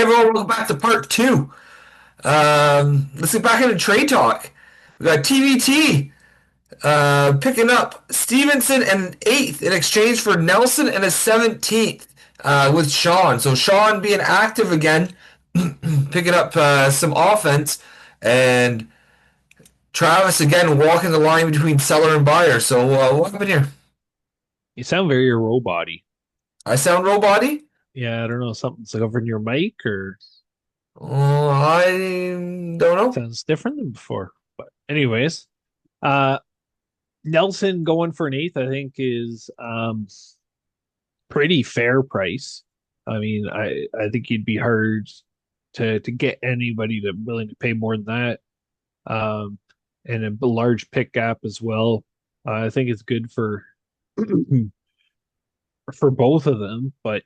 everyone, welcome back to part two. Let's get back into trade talk. We got TBT picking up Stevenson and an eighth in exchange for Nelson and a 17th with Sean. So Sean being active again, picking up some offense, and Travis again walking the line between seller and buyer. So what happened here? You sound very robot-y. I sound robot-y? Yeah, I don't know, something's covering your mic or Oh, I don't know. sounds different than before. But anyways, uh Nelson going for an eighth, I think is pretty fair price. I mean, I think you'd be hard to get anybody to willing to pay more than that. Um and a large pick gap as well. I think it's good for for both of them, but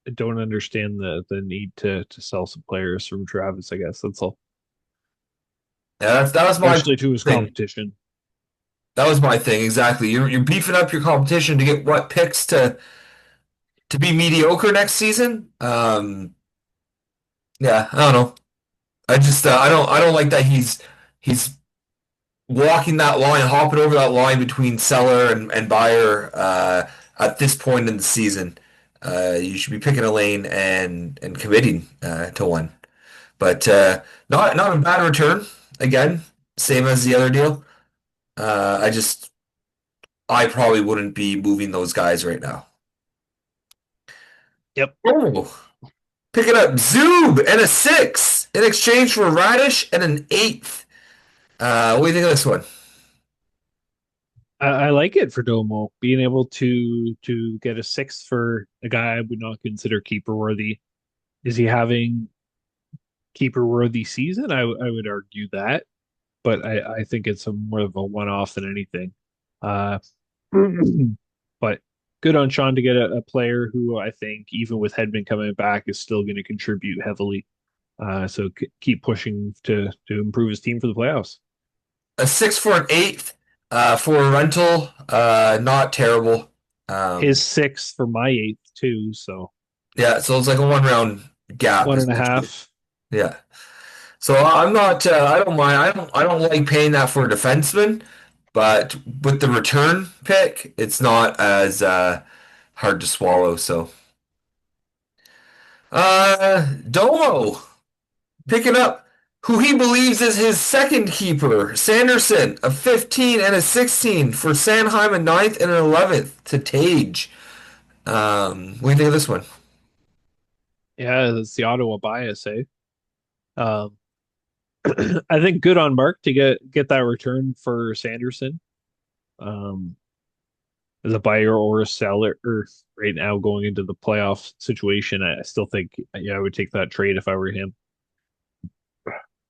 I don't understand the need to sell some players from Travis, I guess. That's all. Yeah, that was my Especially to his thing. competition. That was my thing, exactly. You're beefing up your competition to get what picks to be mediocre next season. Yeah, I don't know. I don't like that he's walking that line, hopping over that line between seller and buyer at this point in the season. You should be picking a lane and committing to one. But not a bad return. Again, same as the other deal. I probably wouldn't be moving those guys right now. Yep. Oh, picking up Zoob and a six in exchange for Radish and an eighth. What do you think of this one? I like it for Domo being able to get a sixth for a guy I would not consider keeper worthy. Is he having keeper worthy season? I would argue that, but I think it's a more of a one off than anything. Uh, but good on Sean to get a player who I think even with Hedman coming back is still going to contribute heavily. So keep pushing to improve his team for the playoffs. A six for an eighth for a rental. Not terrible. His Um, sixth for my eighth too, so yeah, so it's like a one round gap one and a essentially. half. Yeah. So I'm not. I don't mind. I don't like paying that for a defenseman, but with the return pick, it's not as hard to swallow. So Domo picking up who he believes is his second keeper, Sanderson, a 15 and a 16 for Sanheim, a ninth and an 11th to Tage. What do you think of this one? Yeah, that's the Ottawa bias, eh? Um, I think good on Mark to get that return for Sanderson. Um, as a buyer or a seller, or right now going into the playoff situation, I still think yeah I would take that trade if I were him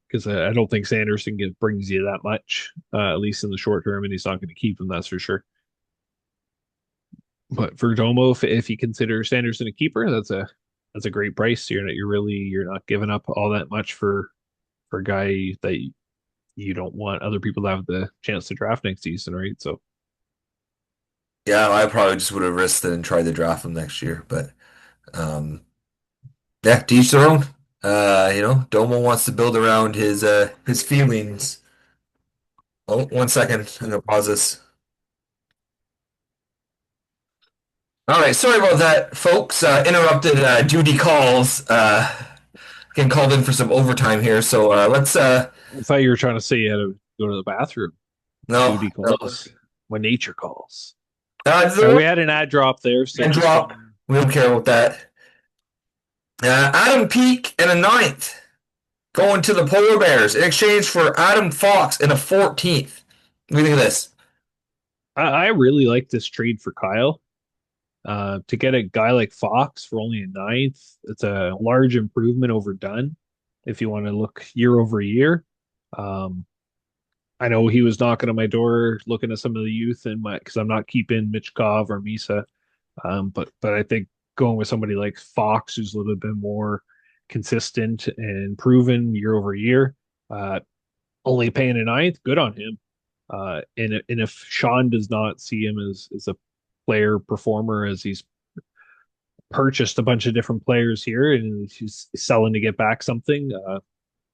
because I don't think Sanderson brings you that much, at least in the short term, and he's not going to keep him. That's for sure. But for Domo, if you consider Sanderson a keeper, that's a great price. You're not giving up all that much for a guy that you don't want other people to have the chance to draft next season, right? So Yeah, I probably just would have risked it and tried to draft him next year, but um, yeah, to each their own. Domo wants to build around his feelings. Oh, 1 second. I'm gonna pause this. All right, sorry about that, folks. Interrupted duty calls. Getting called in for some overtime here, so let's I thought you were trying to say you had to go to the bathroom. no, Duty no. calls when nature calls. All right, The we had an ad drop there, so one just drop. We don't care about that. Adam Peak and a ninth going to the Polar Bears in exchange for Adam Fox and a 14th. What do you think of this? I really like this trade for Kyle. To get a guy like Fox for only a ninth, it's a large improvement over Dunn. If you want to look year over year, um, I know he was knocking on my door, looking at some of the youth in my because I'm not keeping Michkov or Misa. But I think going with somebody like Fox, who's a little bit more consistent and proven year over year, uh, only paying a ninth, good on him. And if Sean does not see him as a player performer as he's purchased a bunch of different players here and he's selling to get back something.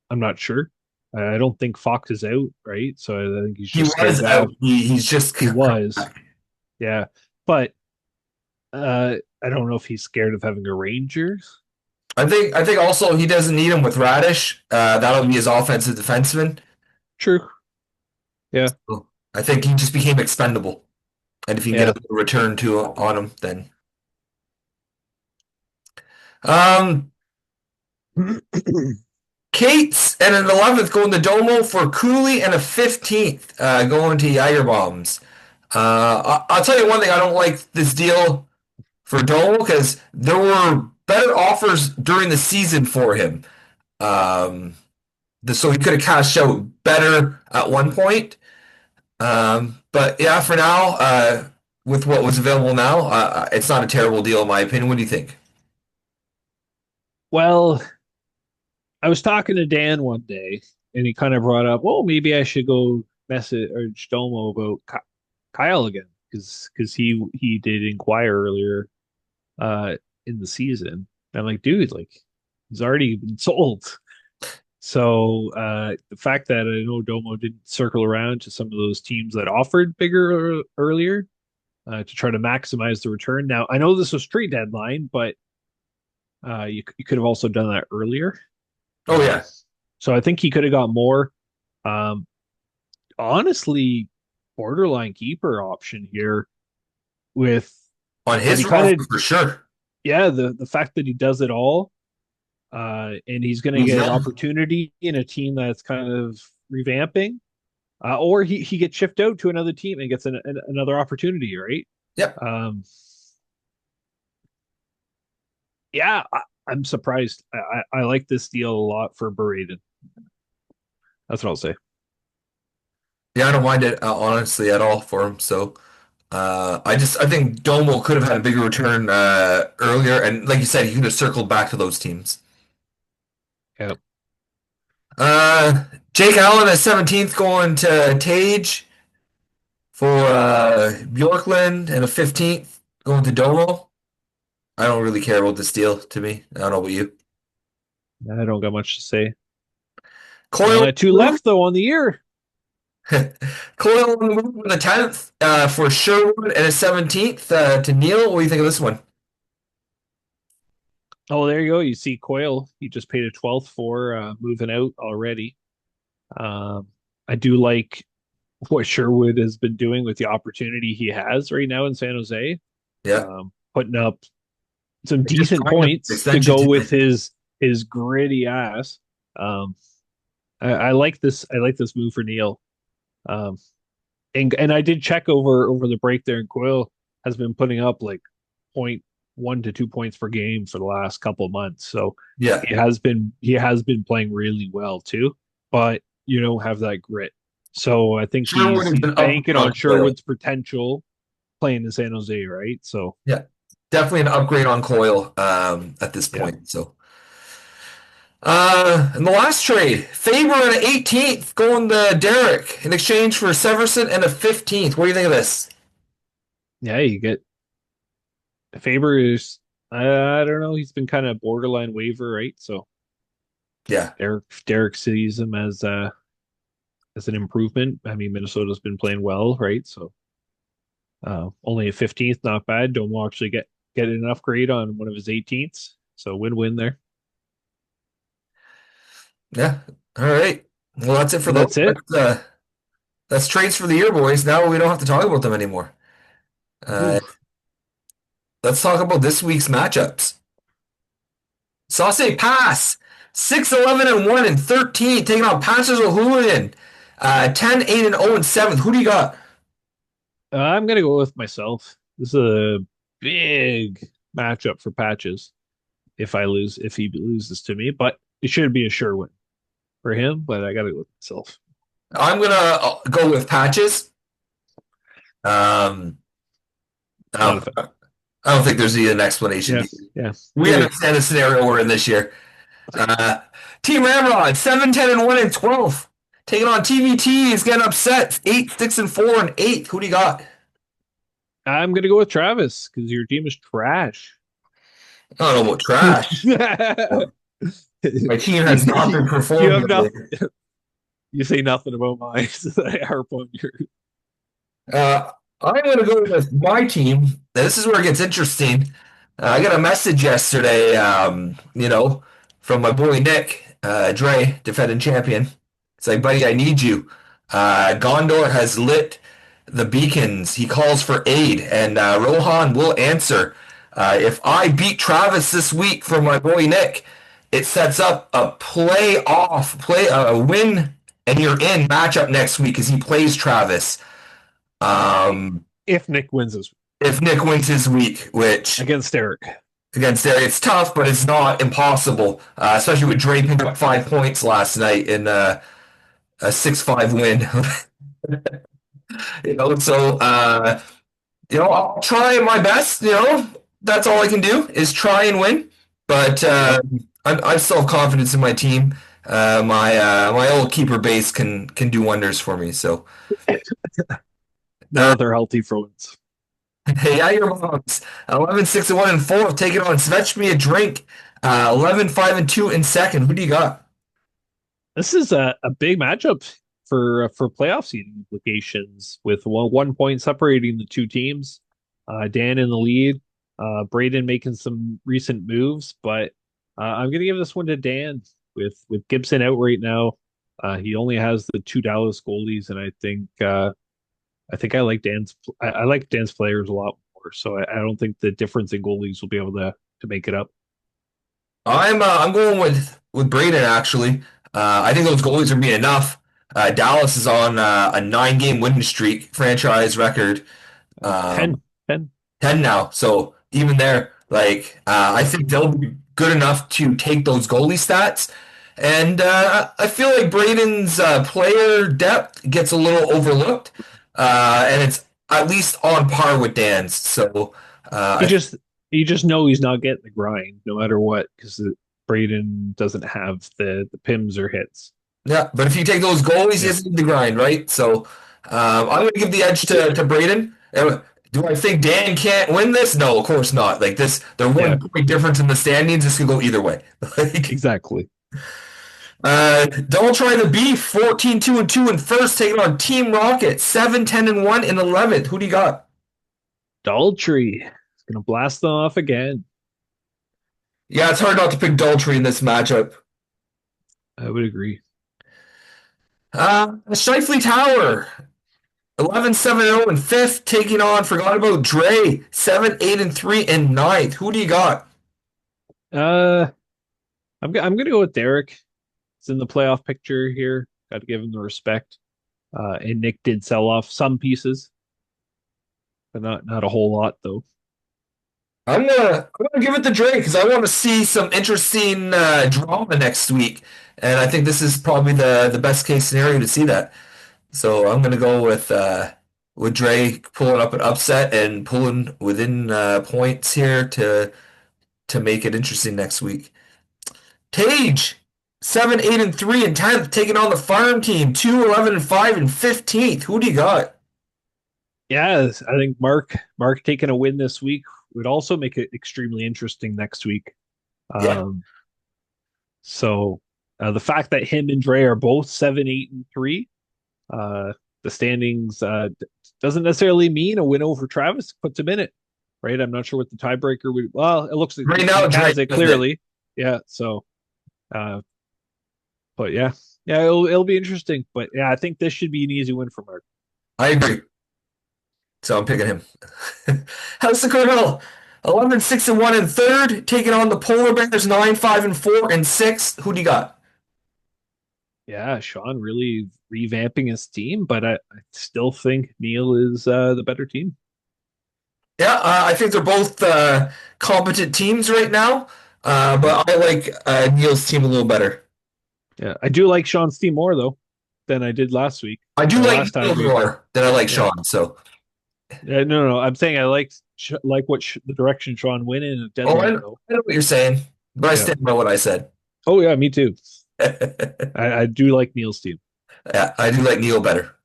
I'm not sure. I don't think Fox is out, right? So I think he's He just scared was to out. have. He's just He come was, back. yeah, but I don't know if he's scared of having a Rangers. I think also he doesn't need him with Radish. That'll be his offensive defenseman. True. Yeah. So I think he just became expendable. And if you can get a Yeah. little return to on him, then. Um, Kate's and an 11th going to Domo for Cooley and a 15th going to Jager Bombs. I'll tell you one thing. I don't like this deal for Domo because there were better offers during the season for him. Um, so he could have cashed out better at one point. But yeah, for now, with what was available now, it's not a terrible deal in my opinion. What do you think? Well, I was talking to Dan one day, and he kind of brought up, well, maybe I should go message or Domo about Kyle again because he did inquire earlier uh in the season. And I'm like, dude, like he's already been sold. So the fact that I know Domo didn't circle around to some of those teams that offered bigger earlier to try to maximize the return. Now I know this was trade deadline, but you could have also done that earlier. Oh Um, yeah, so I think he could have got more. Um, honestly, borderline keeper option here with on because he his kind roster of for sure. yeah the fact that he does it all and he's going to He's get an young. opportunity in a team that's kind of revamping or he gets shipped out to another team and gets another opportunity, right? Yep. Um, yeah, I'm surprised. I like this deal a lot for Braden. That's what I'll say. Yeah, I don't mind it honestly at all for him. So I think Domo could have had a bigger return earlier, and like you said, he could have circled back to those teams. Yeah. Uh, Jake Allen at 17th going to Tage for Bjorkland, and a 15th going to Domo. I don't really care about this deal to me. I don't know about you. I don't got much to say. Coyle, Two left though on the year. Coyle on the move with a 10th for Sherwood and a 17th to Neil. What do you think of this one? Oh, there you go. You see Coyle. He just paid a 12th for moving out already. Um, I do like what Sherwood has been doing with the opportunity he has right now in San Jose. Yeah. Putting up some They just decent signed him points to extension go with today. his gritty ass. Um, I like this. I like this move for Neil. Um, and I did check over the break there, and Coyle has been putting up like 0.1 to 2 points per game for the last couple of months. So Yeah. he has been playing really well too, but you don't have that grit. So I think Sherwood has he's been up banking on on Coyle. Sherwood's potential playing in San Jose, right? So Yeah. Definitely an upgrade on Coyle at this yeah. point. So and the last trade, Faber and an 18th going to Derek in exchange for Severson and a 15th. What do you think of this? Yeah, you get Faber is I don't know, he's been kind of borderline waiver, right? So Yeah. Derek sees him as an improvement. I mean, Minnesota's been playing well, right? So only a 15th, not bad. Don't actually get an upgrade on one of his 18ths. So win-win there. Yeah. All right. Well, that's it for And those. that's it. That's trades for the year, boys. Now we don't have to talk about them anymore. Uh, Oof. let's talk about this week's matchups. Sauce Pass, 6-11 and 1 and 13, taking on Patches O'Hooligan, 10, 8 and 0 and 7. Who do you got? I'm gonna go with myself. This is a big matchup for Patches if he loses to me, but it should be a sure win for him, but I gotta go with myself. I'm gonna go with Patches. Um, Not a I fan. don't think there's even an explanation. Yeah, yeah. We Agree. understand the scenario we're in this year. Uh, Team Ramrod, 7, 10 and 1 and 12. Taking on TVT is getting upset. 8, 6 and 4 and 8. Who do you got? I'm gonna go with Travis because your team is trash. I don't know about trash. My team you, has not been you performing have lately. nothing. You say nothing about mine. So I harp on your. Uh, I'm going to go with my team. Now, this is where it gets interesting. I got a message yesterday, from my boy Nick, Dre, defending champion. It's like, buddy, I need you. Gondor has lit the beacons. He calls for aid, and Rohan will answer. If I beat Travis this week for my boy Nick, it sets up a a win, and you're in matchup next week as he plays Travis. Um, If Nick wins this if Nick wins his week, which against Eric. against there, it's tough, but it's not impossible. Especially with Dre picking up 5 points last night in a 6-5 win. I'll try my best. That's all I can do is try and win. But Yep. I still have confidence in my team. My old keeper base can do wonders for me. So Now uh, that they're healthy for once. hey, yeah, your moms. 11, 6, and 1 and 4 taking on Fetch Me a Drink. 11, 5, and 2 in second. Who do you got? This is a big matchup for playoff seeding implications with one point separating the two teams. Dan in the lead, Braden making some recent moves, but I'm going to give this one to Dan with Gibson out right now. He only has the two Dallas goalies, and I think I like I like Dan's players a lot more. So I don't think the difference in goalies will be able to make it up. I'm going with Braden actually. I think those goalies are being enough. Dallas is on a 9 game winning streak, franchise record. Um, 10, 10. 10 now. So even there, like I think they'll be good enough to take those goalie stats. And I feel like Braden's player depth gets a little overlooked, and it's at least on par with Dan's. So You uh, just you just know he's not getting the grind no matter what because Braden doesn't have the pims or hits. Yeah, but if you take those goalies, you Yeah, just need the grind, right? So I'm going to give the edge to Braden. Do I think Dan can't win this? No, of course not. Like this, they're yeah, 1 point difference in the standings. This could go either way. Like, exactly. don't try the beef. 14, 2, and 2 in first, taking on Team Rocket. 7, 10, and 1 in 11th. Who do you got? Daltrey is gonna blast them off again. Yeah, it's hard not to pick Daltrey in this matchup. I would agree. Shifley Tower. 11, 7, 0 in fifth, taking on, forgot about Dre. 7, 8, and 3 in ninth. Who do you got? Uh, I'm gonna go with Derek. It's in the playoff picture here. Got to give him the respect. And Nick did sell off some pieces, but not a whole lot though. I'm gonna give it to Drake because I want to see some interesting drama next week, and I think this is probably the best case scenario to see that. So I'm gonna go with Drake pulling up an upset and pulling within points here to make it interesting next week. Tage, 7, 8, and 3 and 10th, taking on the farm team. 2, 11, and 5 and 15th. Who do you got? Yeah, I think Mark taking a win this week would also make it extremely interesting next week. Yeah, Um, so the fact that him and Dre are both 7, 8, and 3, uh, the standings doesn't necessarily mean a win over Travis puts him in it, right? I'm not sure what the tiebreaker would. Well, it looks like right now Nick Drake has it is it. clearly. Yeah. So, uh, but yeah, it'll be interesting. But yeah, I think this should be an easy win for Mark. I agree. So I'm picking him. House of Cornell, 11, 6, and 1 in third, taking on the Polar Bears, 9, 5, and 4 and sixth. Who do you got? Yeah, Sean really revamping his team, but I still think Neil is the better team. Yeah, I think they're both competent teams right now, Yeah. but I like Neil's team a little better. Yeah, I do like Sean's team more though than I did last week I do or like last time Neil we. more than I like Yeah, Sean. So, no. I'm saying I like what the direction Sean went in at oh, I deadline know though. what you're saying, but I Yeah. stand by what I said. Oh yeah, me too. Yeah, I do like Neil's team. I do like Neil better.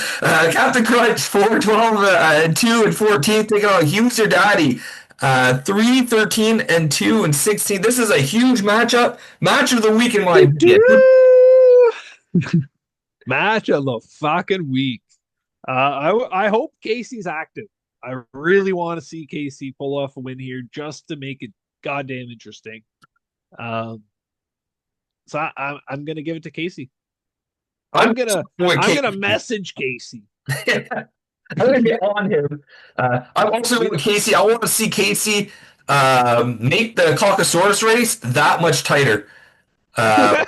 Captain Crunch, 4, 12, and 2 and 14, taking on Hughes or Daddy. 3, 13, and 2, and 16. This is a huge matchup. Match of the week, in my opinion. Do-do. Match of the fucking week. I hope Casey's active. I really want to see Casey pull off a win here just to make it goddamn interesting. Um, so I'm gonna give it to Casey. I'm I'm gonna going I'm gonna Casey. message Casey. I'm gonna get on him. I'm also going Casey. I want to see Casey make the Caucasaurus race that much tighter. Uh,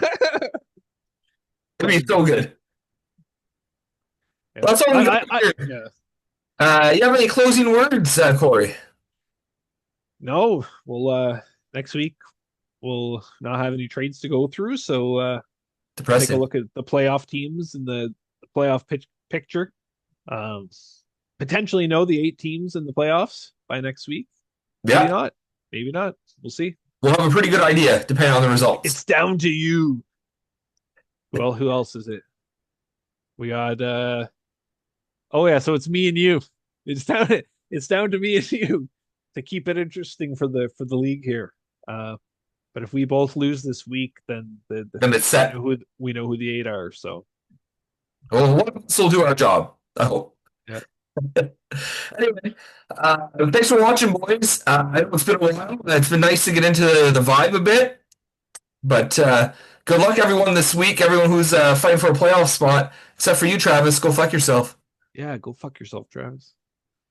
it'd be so good. Yeah. That's all we got here. Yeah. You have any closing words, Corey? No, we'll next week we'll not have any trades to go through, so take a Depressing. look at the playoff teams and the playoff picture. Um, Potentially know the 8 teams in the playoffs by next week. Maybe Yeah, not. Maybe not. We'll see. we'll have a pretty good idea depending on the results. It's down to you. Well, who else is it? We got oh yeah, so it's me and you. It's down to me and you to keep it interesting for the league here. But if we both lose this week, then Then it's set. we know who the 8 are. So Well, one of us will do our job. I hope. yeah, Anyway, thanks for watching, boys. I know it's been a while. It's been nice to get into the vibe a bit. But good luck, everyone, this week. Everyone who's fighting for a playoff spot, except for you, Travis. Go fuck yourself. yeah. Go fuck yourself, Travis.